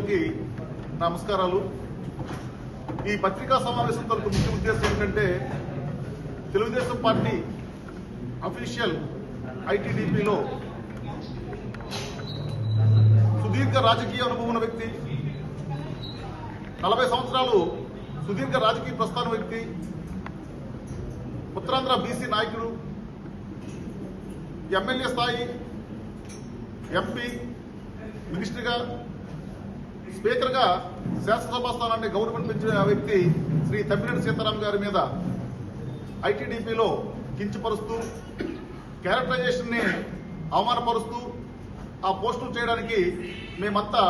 సోదరులకి నమస్కారాలు. ఈ పత్రికా సమావేశం తరపు ముఖ్య ఉద్దేశం ఏంటంటే తెలుగుదేశం పార్టీ అఫీషియల్ ఐటీడీపీలో సుదీర్ఘ రాజకీయ అనుభవం ఉన్న వ్యక్తి, 40 సంవత్సరాలు సుదీర్ఘ రాజకీయ ప్రస్థానం వ్యక్తి, ఉత్తరాంధ్ర బీసీ నాయకుడు, ఎమ్మెల్యే స్థాయి, ఎంపీ, మినిస్టర్గా, స్పీకర్గా శాసనసభా స్థానాన్ని గౌరవం పెంచిన వ్యక్తి శ్రీ తమ్మినేని సీతారాం గారి మీద ఐటీడీపీలో కించపరుస్తూ, క్యారెక్టరైజేషన్ ని అవమానపరుస్తూ ఆ పోస్టులు చేయడానికి మేమంతా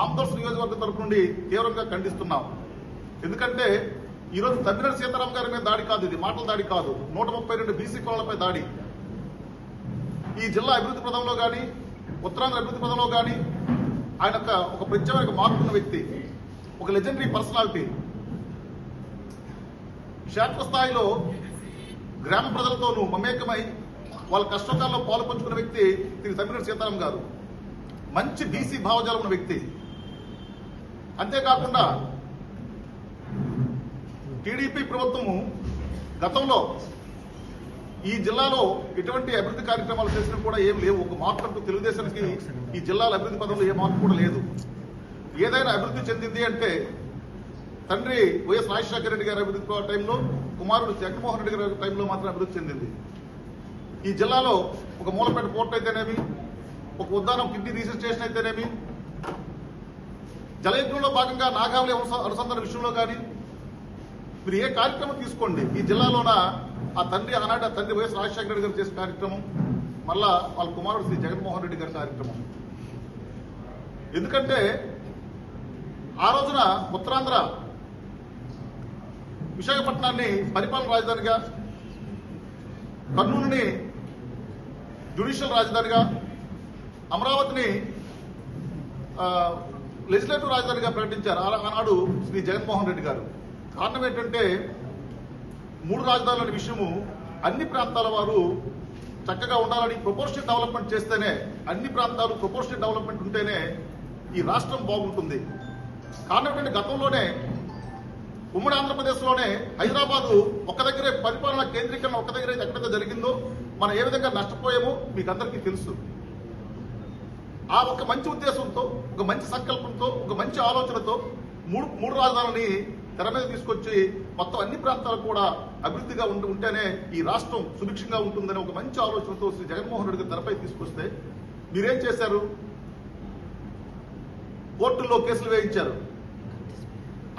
ఆంధ్రప్రదేశ్ నియోజకవర్గం తరపు నుండి తీవ్రంగా ఖండిస్తున్నాం. ఎందుకంటే ఈరోజు తమ్మినేని సీతారాం గారి మీద దాడి కాదు, ఇది మాటల దాడి కాదు, 132 బీసీ కులాలపై దాడి. ఈ జిల్లా అభివృద్ధి పథంలో కానీ, ఉత్తరాంధ్ర అభివృద్ధి పథంలో కానీ ఆయన ఒక ప్రత్యేక మార్పున్న వ్యక్తి, ఒక లెజెండరీ పర్సనాలిటీ. క్షేత్రస్థాయిలో గ్రామ ప్రజలతోనూ మమేకమై వాళ్ళ కష్టకాలంలో పాలు పంచుకున్న వ్యక్తి శ్రీ తమ్మినేని సీతారాం గారు. మంచి బీసీ భావజాలం ఉన్న వ్యక్తి. అంతేకాకుండా టీడీపీ ప్రభుత్వము గతంలో ఈ జిల్లాలో ఎటువంటి అభివృద్ధి కార్యక్రమాలు చేసినా కూడా ఏం లేవు. ఒక మార్పు అంటూ తెలుగుదేశానికి ఈ జిల్లాల అభివృద్ధి పదంలో ఏ మార్పు కూడా లేదు. ఏదైనా అభివృద్ధి చెందింది అంటే తండ్రి వైఎస్ రాజశేఖర రెడ్డి గారి అభివృద్ధి టైంలో, కుమారుడు జగన్మోహన్ రెడ్డి గారి టైంలో మాత్రం అభివృద్ధి చెందింది. ఈ జిల్లాలో ఒక మూలపేట పోర్టు అయితేనేమి, ఒక ఉద్దానం కిడ్నీ రీసెర్చ్ స్టేషన్ అయితేనేమి, జలయజ్ఞంలో భాగంగా నాగావళి అనుసంధాన విషయంలో కానీ మీరు ఏ కార్యక్రమం తీసుకోండి, ఈ జిల్లాలోన ఆ తండ్రి ఆనాడు తండ్రి వైఎస్ రాజశేఖర రెడ్డి గారు చేసిన కార్యక్రమం, మళ్ళా వాళ్ళ కుమారుడు శ్రీ జగన్మోహన్ రెడ్డి గారి కార్యక్రమం. ఎందుకంటే ఆ రోజున ఉత్తరాంధ్ర విశాఖపట్నాన్ని పరిపాలన రాజధానిగా, కర్నూలుని జ్యుడిషియల్ రాజధానిగా, అమరావతిని లెజిస్లేటివ్ రాజధానిగా ప్రకటించారు ఆనాడు శ్రీ జగన్మోహన్ రెడ్డి గారు. కారణం ఏంటంటే 3 రాజధానుల విషయము అన్ని ప్రాంతాల వారు చక్కగా ఉండాలని, ప్రొపోర్షనల్ డెవలప్మెంట్ చేస్తేనే, అన్ని ప్రాంతాలు ప్రొపోర్షనల్ డెవలప్మెంట్ ఉంటేనే ఈ రాష్ట్రం బాగుంటుంది. కారణం ఏంటంటే గతంలోనే ఉమ్మడి ఆంధ్రప్రదేశ్లోనే హైదరాబాదు ఒక్క దగ్గరే పరిపాలన కేంద్రీకరణ ఒక్క దగ్గర ఎక్కడైతే జరిగిందో మనం ఏ విధంగా నష్టపోయామో మీకు అందరికీ తెలుసు. ఆ ఒక మంచి ఉద్దేశంతో, ఒక మంచి సంకల్పంతో, ఒక మంచి ఆలోచనతో మూడు రాజధానులని తెర మీద తీసుకొచ్చి మొత్తం అన్ని ప్రాంతాలు కూడా అభివృద్ధిగా ఉంటేనే ఈ రాష్ట్రం సుభిక్షంగా ఉంటుందని ఒక మంచి ఆలోచనతో శ్రీ జగన్మోహన్ రెడ్డి తెరపై తీసుకొస్తే మీరేం చేశారు? కోర్టుల్లో కేసులు వేయించారు.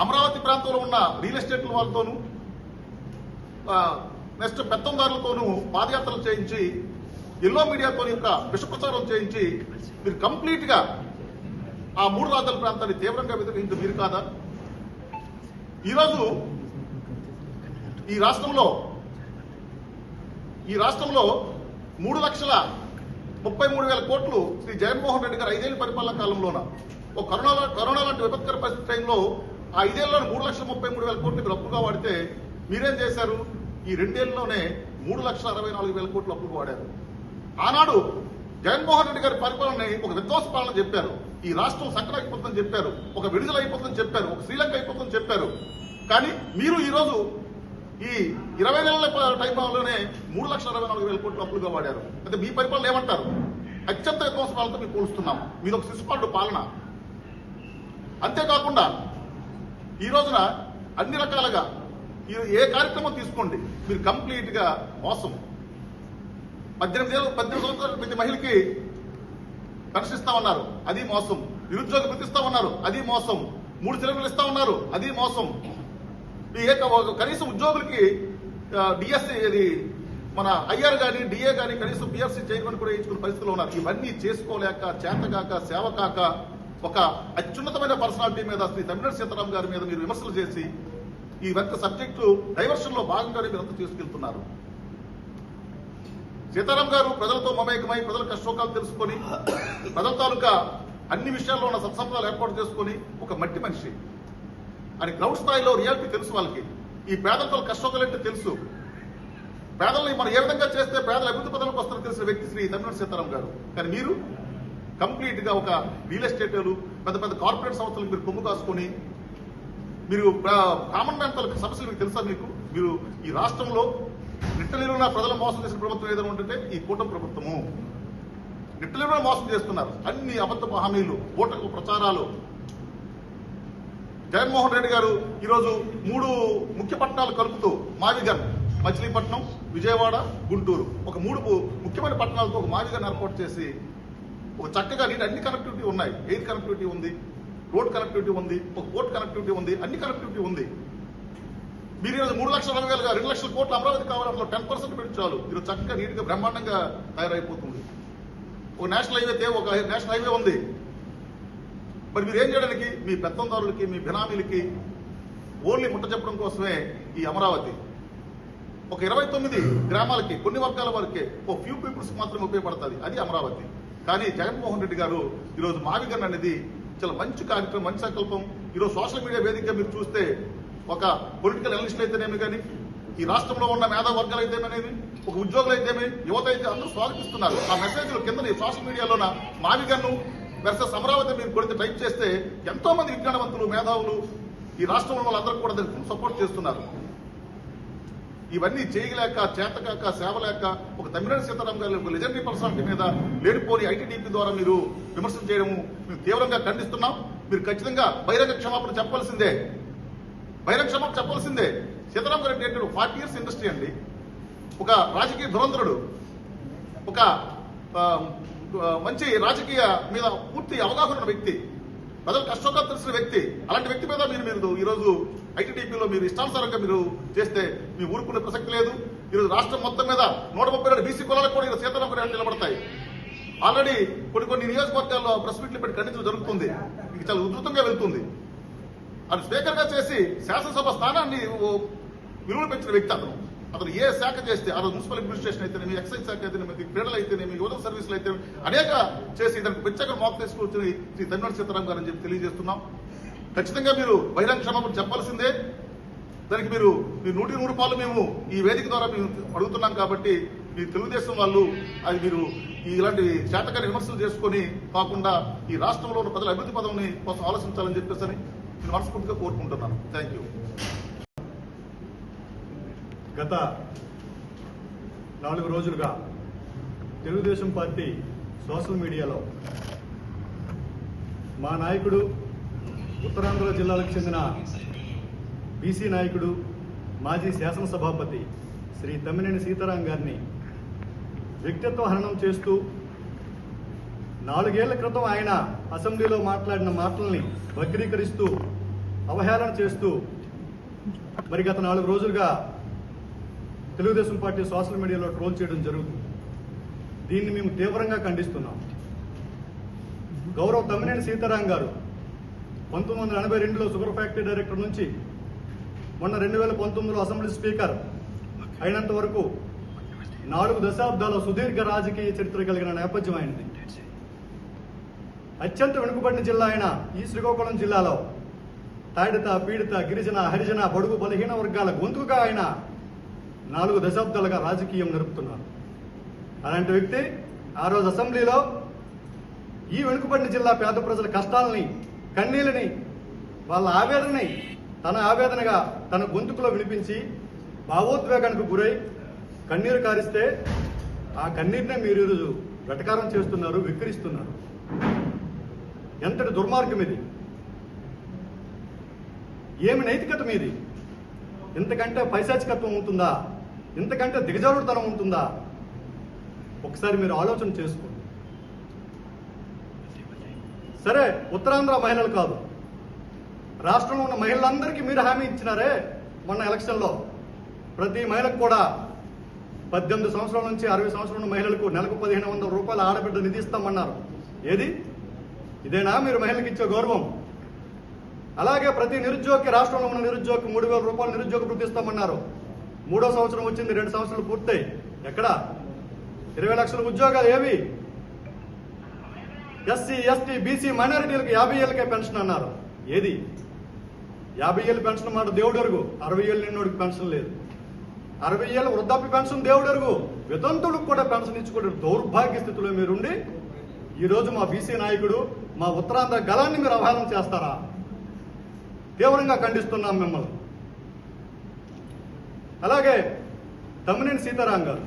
అమరావతి ప్రాంతంలో ఉన్న రియల్ ఎస్టేట్ల వాళ్ళతోనూ, నెక్స్ట్ పెత్తందారులతోనూ పాదయాత్రలు చేయించి, ఎల్లో మీడియాతో యొక్క విషప్రచారం చేయించి మీరు కంప్లీట్ గా ఆ 3 రాజధానుల ప్రాంతాన్ని తీవ్రంగా వ్యతిరేకించే మీరు కాదా? ఈరోజు ఈ రాష్ట్రంలో 3,33,000 కోట్లు శ్రీ జగన్మోహన్ రెడ్డి గారు 5 ఏళ్ల పరిపాలన కాలంలోన ఒక కరోనా లాంటి విపత్కర పరిస్థితి టైంలో ఆ 5 ఏళ్లలో 3,33,000 కోట్లు మీరు అప్పుగా వాడితే మీరేం చేశారు? ఈ 2 ఏళ్లలోనే 3,64,000 కోట్లు అప్పుగా వాడారు. ఆనాడు జగన్మోహన్ రెడ్డి గారి పరిపాలనని ఒక విధ్వంస పాలన చెప్పారు. ఈ రాష్ట్రం సంకట అయిపోతుందని చెప్పారు, ఒక విడుదల అయిపోతుందని చెప్పారు, ఒక శ్రీలంక అయిపోతుందని చెప్పారు. కానీ మీరు ఈరోజు ఈ 20 నెలల టైంలోనే 3,64,000 కోట్లు అప్పులుగా వాడారు. అంటే మీ పరిపాలన ఏమంటారు? అత్యంత విధ్వంస పాలనతో మీరు పోలుస్తున్నాం. మీరు ఒక శిశుపాలుడు పాలన. అంతేకాకుండా ఈ రోజున అన్ని రకాలుగా ఏ కార్యక్రమం తీసుకోండి మీరు కంప్లీట్ గా మోసం. 18 సంవత్సరాల ప్రతి మహిళకి పెన్షన్ ఇస్తామన్నారు, అది మోసం. నిరుద్యోగ వృత్తి ఇస్తామన్నారు, అది మోసం. 3 సిలిండర్లు ఇస్తామన్నారు, అది మోసం. కనీసం ఉద్యోగులకి డిఎస్సీ, ఇది మన ఐఆర్ కానీ డిఏ కానీ కనీసం పిఎఫ్సీ చేయమని కూడా వేయించుకునే పరిస్థితులు ఉన్నారు. ఇవన్నీ చేసుకోలేక, చేతగాక, సేవ కాక ఒక అత్యున్నతమైన పర్సనాలిటీ మీద శ్రీ తమ్మినేని సీతారాం గారి మీద మీరు విమర్శలు చేసి ఈ వెంట సబ్జెక్టు డైవర్షన్ లో భాగంగానే మీరు అంతా తీసుకెళ్తున్నారు. సీతారాం గారు ప్రజలతో మమేకమై, ప్రజల కష్టోకాలు తెలుసుకొని, ప్రజల తాలూకా అన్ని విషయాల్లో ఉన్న సత్సంబంధాలు ఏర్పాటు చేసుకుని ఒక మట్టి మనిషి అని గ్రౌండ్ స్థాయిలో రియాలిటీ తెలుసు వాళ్ళకి. ఈ పేదలతో కష్టోకాలంటే తెలుసు. పేదల్ని మనం ఏ విధంగా చేస్తే పేదల అభివృద్ధి పథంలోకి వస్తారో తెలిసిన వ్యక్తి శ్రీ తమ్మినేని సీతారాం గారు. కానీ మీరు కంప్లీట్గా ఒక రియల్ ఎస్టేట్లు పెద్ద పెద్ద కార్పొరేట్ సంస్థలకు మీరు కొమ్ము కాసుకొని మీరు కామన్ మ్యాన్ తాలూకు సమస్యలు మీకు తెలుసా? మీరు ఈ రాష్ట్రంలో నిట్టనిలువున ప్రజలు మోసం చేసిన ప్రభుత్వం ఏదైనా ఉంటుంటే ఈ కూటమి ప్రభుత్వము. నిట్టనిలువున మోసం చేస్తున్నారు, అన్ని అబద్ధపు హామీలు, ఓటకు ప్రచారాలు. జగన్మోహన్ రెడ్డి గారు ఈరోజు 3 ముఖ్య పట్టణాలు కలుపుతూ మావిగన్, మచిలీపట్నం, విజయవాడ, గుంటూరు, ఒక 3 ముఖ్యమైన పట్టణాలతో ఒక మావిగన్ ఏర్పాటు చేసి ఒక చక్కగా అన్ని కనెక్టివిటీ ఉన్నాయి. ఎయిర్ కనెక్టివిటీ ఉంది, రోడ్ కనెక్టివిటీ ఉంది, ఒక పోర్ట్ కనెక్టివిటీ ఉంది, అన్ని కనెక్టివిటీ ఉంది. మీరు ఈరోజు 3,20,000 2 లక్షల కోట్లు అమరావతి కావాలి, అందులో 10% పెట్టి చాలు. ఈరోజు చక్కగా నీట్గా బ్రహ్మాండంగా తయారైపోతుంది. ఒక నేషనల్ హైవే ఉంది. మరి మీరు ఏం చేయడానికి? మీ పెత్తందారులకి, మీ బినామీలకి ఓన్లీ ముట్ట చెప్పడం కోసమే ఈ అమరావతి. ఒక 29 గ్రామాలకి, కొన్ని వర్గాల వారికి, ఒక ఫ్యూ పీపుల్స్ మాత్రమే ఉపయోగపడుతుంది, అది అమరావతి. కానీ జగన్మోహన్ రెడ్డి గారు ఈరోజు మావిగన్ అనేది చాలా మంచి కార్యక్రమం, మంచి సంకల్పం. ఈరోజు సోషల్ మీడియా వేదికగా మీరు చూస్తే ఒక పొలిటికల్ అనలిస్టులు అయితేనేమి, కానీ ఈ రాష్ట్రంలో ఉన్న మేధా వర్గాలు అయితేనేమి, ఒక ఉద్యోగులు అయితేమి, యువత అయితే అందరూ స్వాగతిస్తున్నారు. ఆ మెసేజ్లు కింద సోషల్ మీడియాలోన మావిగన్ను వర్సెస్ అమరావతి మీరు కొడితే టైప్ చేస్తే ఎంతో మంది విజ్ఞానవంతులు, మేధావులు ఈ రాష్ట్రంలో వాళ్ళందరూ కూడా దానికి సపోర్ట్ చేస్తున్నారు. ఇవన్నీ చేయలేక, చేతకాక, సేవలేక ఒక తమ్మినేని సీతారాం గారి ఒక లెజెండరీ పర్సనాలిటీ మీద లేనిపోని ఐటీడీపీ ద్వారా మీరు విమర్శలు చేయడము మేము తీవ్రంగా ఖండిస్తున్నాం. మీరు ఖచ్చితంగా బహిరంగ క్షమాపణ చెప్పాల్సిందే, బహిరంగ క్షమాపణ చెప్పాల్సిందే. సీతారాం గారు అంటే 40 years ఇండస్ట్రీ అండి, ఒక రాజకీయ ధురంధరుడు, ఒక మంచి రాజకీయ మీద పూర్తి అవగాహన ఉన్న వ్యక్తి, ప్రజలు కష్టంగా తెలిసిన వ్యక్తి. అలాంటి వ్యక్తి మీద మీరు ఈరోజు ఐటీడీపీలో మీరు ఇష్టానుసారంగా మీరు చేస్తే మీ ఊరుకునే ప్రసక్తి లేదు. ఈరోజు రాష్ట్రం మొత్తం మీద 132 బీసీ కులాలకు కూడా ఈరోజు సీతారాం గారు నిలబడతాయి. ఆల్రెడీ కొన్ని నియోజకవర్గాల్లో ప్రెస్ మీట్లు పెట్టి ఖండించడం జరుగుతుంది. ఇది చాలా ఉధృతంగా వెళ్తుంది. అది స్పీకర్ గా చేసి శాసనసభ స్థానాన్ని విలువలు పెంచిన వ్యక్తి అతను ఏ శాఖ చేస్తే ఆ మున్సిపల్ అడ్మినిస్ట్రేషన్ అయితేనేమి, ఎక్సైజ్ శాఖ అయితేనేమి, క్రీడలు అయితేనేమి, యువత సర్వీసులు అయితే అనేక చేసి దానికి ప్రత్యేక మోక తీసుకొచ్చి శ్రీ తమ్మినేని సీతారాం గారు అని చెప్పి తెలియజేస్తున్నాం. ఖచ్చితంగా మీరు బహిరంగ క్షమాపణ చెప్పాల్సిందే. దానికి మీరు 100% మేము ఈ వేదిక ద్వారా మేము అడుగుతున్నాం. కాబట్టి మీ తెలుగుదేశం వాళ్ళు అది మీరు ఇలాంటి చేతకాని విమర్శలు చేసుకొని కాకుండా ఈ రాష్ట్రంలో ఉన్న ప్రజల అభివృద్ధి పదవిని కోసం ఆలోచించాలని చెప్పేసి నేను మనస్ఫూర్తిగా కోరుకుంటున్నాను. Thank you. గత 4 రోజులుగా తెలుగుదేశం పార్టీ సోషల్ మీడియాలో మా నాయకుడు, ఉత్తరాంధ్ర జిల్లాలకు చెందిన బీసీ నాయకుడు, మాజీ శాసనసభాపతి శ్రీ తమ్మినేని సీతారాం గారిని వ్యక్తిత్వ హననం చేస్తూ 4 ఏళ్ల క్రితం ఆయన అసెంబ్లీలో మాట్లాడిన మాటల్ని వక్రీకరిస్తూ అవహేళన చేస్తూ మరి గత 4 రోజులుగా తెలుగుదేశం పార్టీ సోషల్ మీడియాలో ట్రోల్ చేయడం జరుగుతుంది. దీన్ని మేము తీవ్రంగా ఖండిస్తున్నాం. గౌరవ తమ్మినేని సీతారాం గారు 1982లో షుగర్ ఫ్యాక్టరీ డైరెక్టర్ నుంచి మొన్న 2019లో అసెంబ్లీ స్పీకర్ అయినంత వరకు 4 దశాబ్దాల సుదీర్ఘ రాజకీయ చరిత్ర కలిగిన నేపథ్యం ఆయనది. అత్యంత వెనుకబడిన జిల్లా అయిన ఈ శ్రీకాకుళం జిల్లాలో తాడిత, పీడిత, గిరిజన, హరిజన, బడుగు, బలహీన వర్గాల గొంతుగా ఆయన 4 దశాబ్దాలుగా రాజకీయం నడుపుతున్నారు. అలాంటి వ్యక్తి ఆ రోజు అసెంబ్లీలో ఈ వెనుకబడిన జిల్లా పేద ప్రజల కష్టాలని, కన్నీళ్ళని, వాళ్ళ ఆవేదనని తన ఆవేదనగా తన గొంతుకులో వినిపించి భావోద్వేగానికి గురై కన్నీరు కారిస్తే ఆ కన్నీరునే మీరు ఈరోజు వెటకారం చేస్తున్నారు, విక్రిస్తున్నారు. ఎంతటి దుర్మార్గం ఇది! ఏమి నైతికత మీది? ఇంతకంటే పైశాచికత్వం ఉంటుందా? ఇంతకంటే దిగజారుడుతనం ఉంటుందా? ఒకసారి మీరు ఆలోచన చేసుకోండి. సరే, ఉత్తరాంధ్ర మహిళలు కాదు, రాష్ట్రంలో ఉన్న మహిళలందరికీ మీరు హామీ ఇచ్చినారే మొన్న ఎలక్షన్లో. ప్రతి మహిళకు కూడా 18 సంవత్సరాల నుంచి 60 సంవత్సరాల ఉన్న మహిళలకు నెలకు 1500 రూపాయల ఆడబిడ్డ నిధి ఇస్తామన్నారు. ఏది? ఇదేనా మీరు మహిళలకు ఇచ్చే గౌరవం? అలాగే ప్రతి నిరుద్యోగికి, రాష్ట్రంలో ఉన్న నిరుద్యోగికి 3000 రూపాయలు నిరుద్యోగ వృత్తి ఇస్తామన్నారు. 3వ సంవత్సరం వచ్చింది, 2 సంవత్సరాలు పూర్తయి ఎక్కడ 20 లక్షల ఉద్యోగాలు ఏవి? ఎస్సీ, ఎస్టీ, బీసీ, మైనారిటీలకు 50 ఏళ్ళకే పెన్షన్ అన్నారు. ఏది? 50 ఏళ్ళ పెన్షన్ మాట దేవుడెరుగు. 60 ఏళ్ళు నిన్నోడికి పెన్షన్ లేదు. 60 ఏళ్ళ వృద్ధాప్య పెన్షన్ దేవుడెరుగు. వితంతులకు కూడా పెన్షన్ ఇచ్చుకుంటే దౌర్భాగ్య స్థితిలో మీరుండి ఈరోజు మా బీసీ నాయకుడు మా ఉత్తరాంధ్ర గళాన్ని మీరు అవహేళన చేస్తారా? తీవ్రంగా ఖండిస్తున్నాం మిమ్మల్ని. అలాగే తమ్మినేని సీతారాం గారు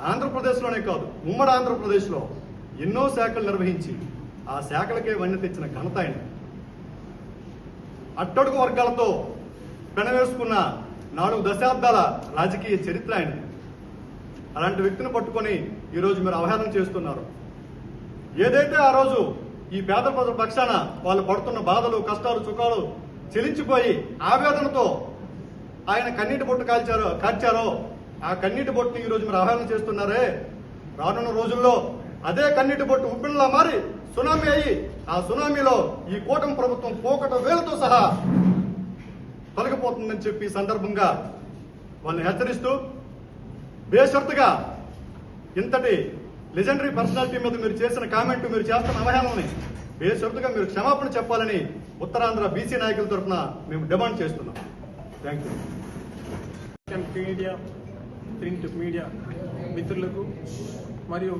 ఆంధ్రప్రదేశ్లోనే కాదు, ఉమ్మడి ఆంధ్రప్రదేశ్లో ఎన్నో శాఖలు నిర్వహించి ఆ శాఖలకే వన్నె తెచ్చిన ఘనత ఆయన. అట్టడుగు వర్గాలతో పెనవేసుకున్న 4 దశాబ్దాల రాజకీయ చరిత్ర ఆయన. అలాంటి వ్యక్తిని పట్టుకొని ఈరోజు మీరు అవహేళన చేస్తున్నారు. ఏదైతే ఆ రోజు ఈ పేద ప్రజల పక్షాన వాళ్ళు పడుతున్న బాధలు, కష్టాలు, సుఖాలు చెలించిపోయి ఆవేదనతో ఆయన కన్నీటి బొట్టు కార్చారో ఆ కన్నీటి బొట్టుని ఈరోజు మీరు అవహేళన చేస్తున్నారే, రానున్న రోజుల్లో అదే కన్నీటి బొట్టు ఉప్పిళ్ళలా మారి సునామీ అయ్యి ఆ సునామీలో ఈ కూటమి ప్రభుత్వం పోకట వేలతో సహా తొలగిపోతుందని చెప్పి సందర్భంగా వాళ్ళని హెచ్చరిస్తూ బేషరతుగా ఇంతటి లెజెండరీ పర్సనాలిటీ మీద మీరు చేసిన కామెంట్, మీరు చేస్తున్న అవహేళనని బేషరతుగా మీరు క్షమాపణ చెప్పాలని ఉత్తరాంధ్ర బీసీ నాయకుల తరఫున మేము డిమాండ్ చేస్తున్నాం. Thank you. Media, print media మిత్రులకు మరియు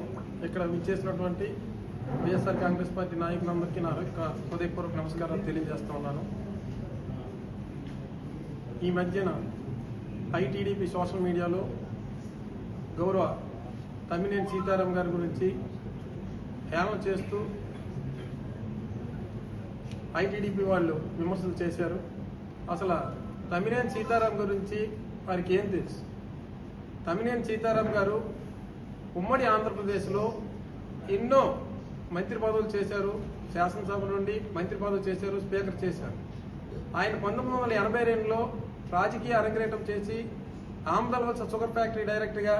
ఇక్కడ విచ్చేసినటువంటి వైఎస్ఆర్ కాంగ్రెస్ పార్టీ నాయకులందరికీ నా యొక్క హృదయపూర్వక నమస్కారాలు తెలియజేస్తా ఉన్నాను. ఈ మధ్యన ఐటీడీపీ సోషల్ మీడియాలో గౌరవ తమ్మినేని సీతారాం గారి గురించి హేళన చేస్తూ ఐటీడీపీ వాళ్ళు విమర్శలు చేశారు. అసలు తమ్మినేని సీతారాం గురించి వారికి ఏం తెలుసు? తమ్మినేని సీతారాం గారు ఉమ్మడి ఆంధ్రప్రదేశ్లో ఎన్నో మంత్రి పదవులు చేశారు. శాసనసభ నుండి మంత్రి పదవులు చేశారు, స్పీకర్ చేశారు. ఆయన 1982లో రాజకీయ అరంగేటం చేసి ఆమ్దల్వలస షుగర్ ఫ్యాక్టరీ డైరెక్టర్గా,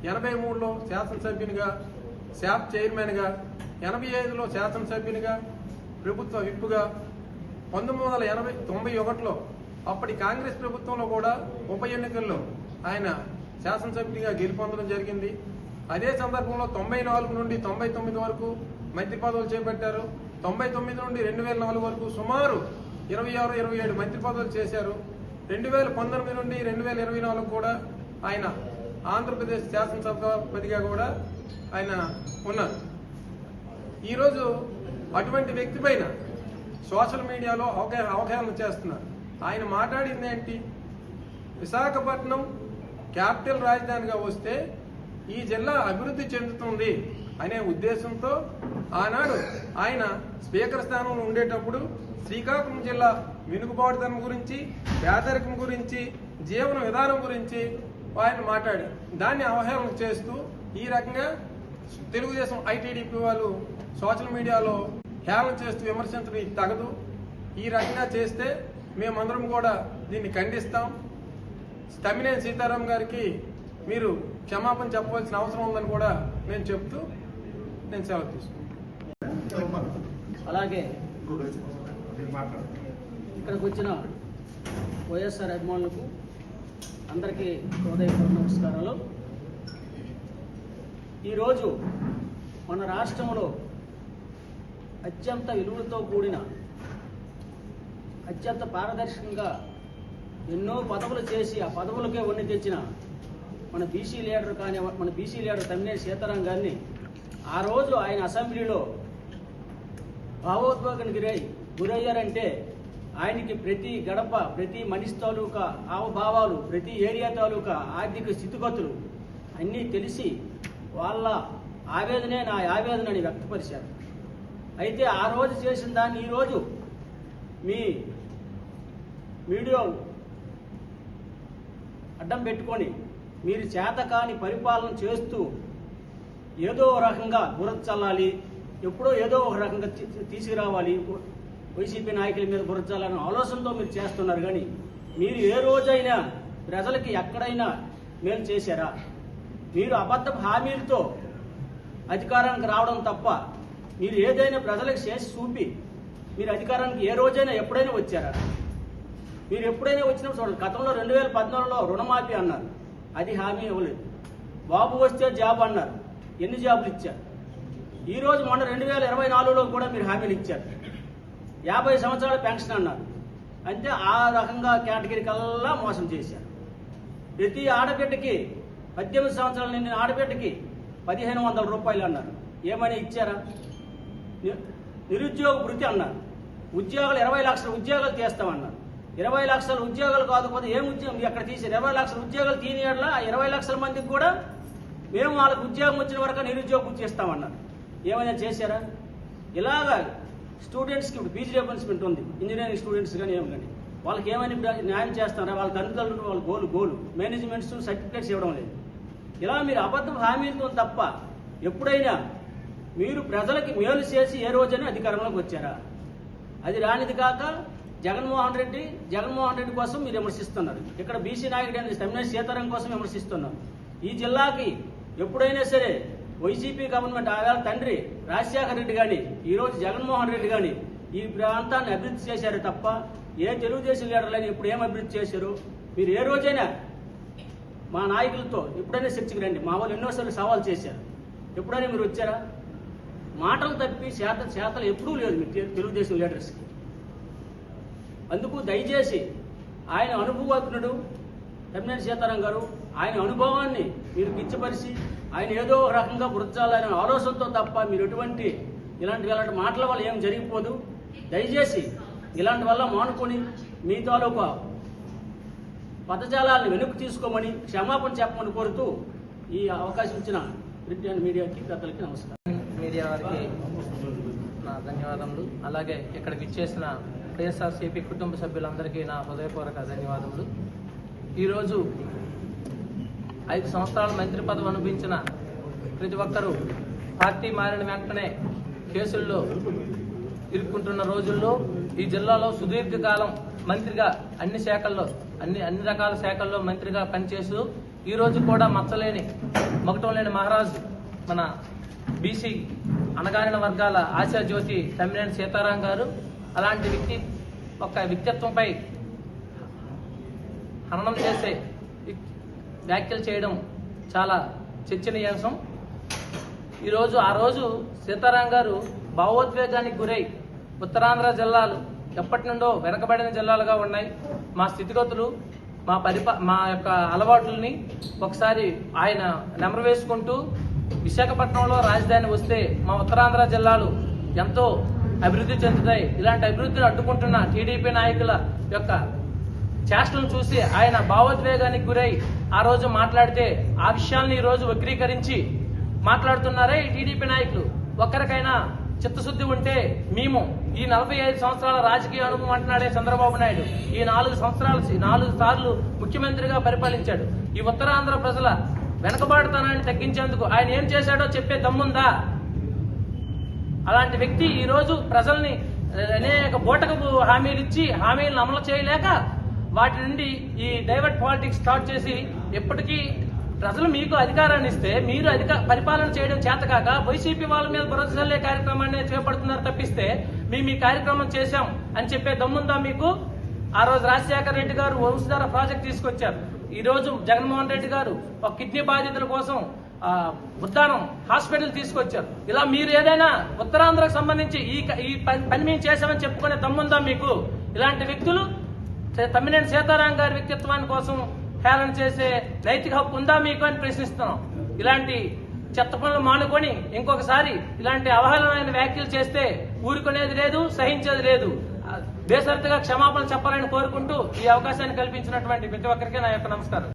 83లో శాసనసభ్యునిగా, శాప్ చైర్మన్గా, 85లో శాసనసభ్యునిగా, ప్రభుత్వ విప్పుగా, 1991లో అప్పటి కాంగ్రెస్ ప్రభుత్వంలో కూడా ఉప ఎన్నికల్లో ఆయన శాసనసభ్యునిగా గెలుపొందడం జరిగింది. అదే సందర్భంలో 94 నుండి 99 వరకు మంత్రి పదవులు చేపట్టారు. 99 నుండి 2004 వరకు సుమారు 26-27 మంత్రి పదవులు చేశారు. 2019 నుండి 2024 కూడా ఆయన ఆంధ్రప్రదేశ్ శాసనసభాపతిగా కూడా ఆయన ఉన్నారు. ఈరోజు అటువంటి వ్యక్తి పైన సోషల్ మీడియాలో అవహేళన చేస్తున్నారు. ఆయన మాట్లాడింది ఏంటి? విశాఖపట్నం క్యాపిటల్ రాజధానిగా వస్తే ఈ జిల్లా అభివృద్ధి చెందుతుంది అనే ఉద్దేశంతో ఆనాడు ఆయన స్పీకర్ స్థానంలో ఉండేటప్పుడు శ్రీకాకుళం జిల్లా వెనుకబాటుతనం గురించి, పేదరికం గురించి, జీవన విధానం గురించి ఆయన మాట్లాడారు. దాన్ని అవహేళన చేస్తూ ఈ రకంగా తెలుగుదేశం ఐటీడీపీ వాళ్ళు సోషల్ మీడియాలో హేళన చేస్తూ విమర్శించడం తగదు. ఈ రకంగా చేస్తే మేమందరం కూడా దీన్ని ఖండిస్తాం. తమ్మినేని సీతారాం గారికి మీరు క్షమాపణ చెప్పవలసిన అవసరం ఉందని కూడా నేను చెప్తూ నేను సెలవు తీసుకుంటాను. అలాగే ఇక్కడికి వచ్చిన వైఎస్ఆర్ అభిమానులకు అందరికీ హృదయపూర్వక నమస్కారాలు. ఈరోజు మన రాష్ట్రంలో అత్యంత విలువలతో కూడిన, అత్యంత పారదర్శకంగా ఎన్నో పదవులు చేసి ఆ పదవులకే వన్నె తెచ్చిన మన బీసీ లీడర్ తమ్మినేని సీతారాం గారిని ఆ రోజు ఆయన అసెంబ్లీలో భావోద్వేగానికి గురయ్యారంటే ఆయనకి ప్రతి గడప, ప్రతి మనిషి తాలూకా హావభావాలు, ప్రతి ఏరియా తాలూకా ఆర్థిక స్థితిగతులు అన్నీ తెలిసి వాళ్ళ ఆవేదనే నా ఆవేదనని వ్యక్తపరిచారు. అయితే ఆ రోజు చేసిన దాన్ని ఈరోజు మీ మీడియా అడ్డం పెట్టుకొని మీరు చేతకాని పరిపాలన చేస్తూ ఏదో రకంగా బురద చల్లాలి, ఎప్పుడో ఏదో ఒక రకంగా తీసుకురావాలి, వైసీపీ నాయకుల మీద బురద చల్లాలనే ఆలోచనతో మీరు చేస్తున్నారు. కానీ మీరు ఏ రోజైనా ప్రజలకి ఎక్కడైనా మేలు చేశారా? మీరు అబద్ధ హామీలతో అధికారానికి రావడం తప్ప మీరు ఏదైనా ప్రజలకు చేసి చూపి మీరు అధికారానికి ఏ రోజైనా ఎప్పుడైనా వచ్చారా? మీరు ఎప్పుడైనా వచ్చినప్పుడు చూడండి, గతంలో 2014లో రుణమాఫీ అన్నారు, అది హామీ ఇవ్వలేదు. బాబు వస్తే జాబ్ అన్నారు, ఎన్ని జాబులు ఇచ్చారు? ఈరోజు మొన్న 2024లో కూడా మీరు హామీలు ఇచ్చారు. 50 సంవత్సరాల పెన్షన్ అన్నారు, అంటే ఆ రకంగా కేటగిరీ కల్లా మోసం చేశారు. ప్రతి ఆడబిడ్డకి 18 సంవత్సరాల నిండిన ఆడబిడ్డకి 1500 రూపాయలు అన్నారు, ఏమైనా ఇచ్చారా? నిరుద్యోగ భృతి అన్నారు, ఉద్యోగాలు 20 లక్షల ఉద్యోగాలు తీస్తామన్నారు. 20 లక్షల ఉద్యోగాలు కాకపోతే ఏం ఉద్యోగం ఎక్కడ తీసారు? 20 లక్షల ఉద్యోగాలు తీయడం ఆ 20 లక్షల మందికి కూడా మేము వాళ్ళకి ఉద్యోగం వచ్చిన వరకు నిరుద్యోగ భృతి ఇస్తామన్నారు. ఏమైనా చేశారా? ఇలాగా స్టూడెంట్స్కి ఇప్పుడు పీజీ రిఫరెన్స్మెంట్ ఉంది, ఇంజనీరింగ్ స్టూడెంట్స్ కానీ ఏమి కానీ వాళ్ళకి ఏమైనా న్యాయం చేస్తారా? వాళ్ళ తల్లిదండ్రులు వాళ్ళ గోలు మేనేజ్మెంట్స్ సర్టిఫికేట్స్ ఇవ్వడం లేదు. ఇలా మీరు అబద్ధం హామీలతో తప్ప ఎప్పుడైనా మీరు ప్రజలకి మేలు చేసి ఏ రోజైనా అధికారంలోకి వచ్చారా? అది రానిది కాక జగన్మోహన్ రెడ్డి కోసం మీరు విమర్శిస్తున్నారు. ఇక్కడ బీసీ నాయకుడు తమ్మినేని సీతారాం కోసం విమర్శిస్తున్నారు. ఈ జిల్లాకి ఎప్పుడైనా సరే వైసీపీ గవర్నమెంట్ ఆవేళ తండ్రి రాజశేఖర రెడ్డి కానీ ఈరోజు జగన్మోహన్ రెడ్డి కానీ ఈ ప్రాంతాన్ని అభివృద్ధి చేశారు తప్ప ఏ తెలుగుదేశం లీడర్లని ఇప్పుడు ఏం అభివృద్ధి చేశారు? మీరు ఏ రోజైనా మా నాయకులతో ఎప్పుడైనా చర్చకి రండి, మా వాళ్ళు ఎన్నోసార్లు సవాల్ చేశారు, ఎప్పుడైనా మీరు వచ్చారా? మాటలు తప్పి చేతలు ఎప్పుడూ లేదు మీ తెలుగుదేశం లీడర్స్కి. అందుకు దయచేసి ఆయన అనుభవజ్ఞుడు తమ్మినేని సీతారాం గారు, ఆయన అనుభవాన్ని మీరు కించపరిచి ఆయన ఏదో ఒక రకంగా వృద్ధాలనే ఆలోచనతో తప్ప మీరు ఇలాంటి మాటల వల్ల ఏం జరిగిపోదు. దయచేసి ఇలాంటి వల్ల మానుకొని మీ తాలూకా పదజాలాన్ని వెనక్కి తీసుకోమని క్షమాపణ చెప్పమని కోరుతూ ఈ అవకాశం ఇచ్చిన ప్రింట్ అండ్ మీడియాకి పెద్దలకి నమస్కారం. మీడియా వారికి నా ధన్యవాదములు. అలాగే ఇక్కడికి ఇచ్చేసిన వైఎస్ఆర్సీపీ కుటుంబ సభ్యులందరికీ నా హృదయపూర్వక ధన్యవాదములు. ఈరోజు 5 సంవత్సరాల మంత్రి పదవి అనుభవించిన ప్రతి ఒక్కరూ పార్టీ మారిన వెంటనే కేసుల్లో ఇరుక్కుంటున్న రోజుల్లో ఈ జిల్లాలో సుదీర్ఘకాలం మంత్రిగా అన్ని శాఖల్లో అన్ని రకాల శాఖల్లో మంత్రిగా పనిచేస్తూ ఈ రోజు కూడా మచ్చలేని మగటం లేని మహారాజు మన బీసీ అణగారిన వర్గాల ఆశాజ్యోతి తమ్మినేని సీతారాం గారు అలాంటి వ్యక్తిత్వంపై హననం చేసే వ్యాఖ్యలు చేయడం చాలా చర్చనీయాంశం. ఆ రోజు సీతారాం గారు భావోద్వేగానికి గురై ఉత్తరాంధ్ర జిల్లాలు ఎప్పటి నుండో వెనకబడిన జిల్లాలుగా ఉన్నాయి, మా స్థితిగతులు మా యొక్క అలవాట్లని ఒకసారి ఆయన నెమరు వేసుకుంటూ విశాఖపట్నంలో రాజధాని వస్తే మా ఉత్తరాంధ్ర జిల్లాలు ఎంతో అభివృద్ధి చెందుతాయి, ఇలాంటి అభివృద్ధిని అడ్డుకుంటున్న టీడీపీ నాయకుల యొక్క చేష్టలను చూసి ఆయన భావోద్వేగానికి గురై ఆ రోజు మాట్లాడితే ఆ విషయాన్ని ఈ రోజు వక్రీకరించి మాట్లాడుతున్నారే ఈ టీడీపీ నాయకులు. ఒక్కరికైనా చిత్తశుద్ధి ఉంటే మేము ఈ 45 సంవత్సరాల రాజకీయ అనుభవం అంటున్నాడే చంద్రబాబు నాయుడు ఈ 4 సార్లు ముఖ్యమంత్రిగా పరిపాలించాడు. ఈ ఉత్తరాంధ్ర ప్రజల వెనకబాటుతనాన్ని తగ్గించేందుకు ఆయన ఏం చేశాడో చెప్పే దమ్ముందా? అలాంటి వ్యక్తి ఈ రోజు ప్రజల్ని అనేక బూటకపు హామీలు ఇచ్చి హామీలను అమలు చేయలేక వాటి నుండి ఈ డైవర్ట్ పాలిటిక్స్ స్టార్ట్ చేసి ఎప్పటికీ ప్రజలు మీకు అధికారాన్ని ఇస్తే మీరు పరిపాలన చేయడం చేతకాక వైసీపీ వాళ్ళ మీద భరోసా చల్లే కార్యక్రమాన్ని చేపడుతున్నారు తప్పిస్తే మేము ఈ కార్యక్రమం చేశాం అని చెప్పే దమ్ముందా మీకు? ఆ రోజు రాజశేఖర రెడ్డి గారు వంశధార ప్రాజెక్ట్ తీసుకొచ్చారు. ఈ రోజు జగన్మోహన్ రెడ్డి గారు ఒక కిడ్నీ బాధితుల కోసం ఉద్దానం హాస్పిటల్ తీసుకొచ్చారు. ఇలా మీరు ఏదైనా ఉత్తరాంధ్రకు సంబంధించి ఈ పని మేము చేశామని చెప్పుకునే దమ్ముందా మీకు? ఇలాంటి వ్యక్తులు తమ్మినేని సీతారాం గారి వ్యక్తిత్వాన్ని కోసం హేళన చేసే నైతిక హక్కు ఉందా మీకు అని ప్రశ్నిస్తున్నాం. ఇలాంటి చెత్త పనులు మానుకొని ఇంకొకసారి ఇలాంటి అవహేళనమైన వ్యాఖ్యలు చేస్తే ఊరుకునేది లేదు, సహించేది లేదు. బేసరతుగా క్షమాపణ చెప్పాలని కోరుకుంటూ ఈ అవకాశాన్ని కల్పించినటువంటి ప్రతి ఒక్కరికి నా యొక్క నమస్కారం.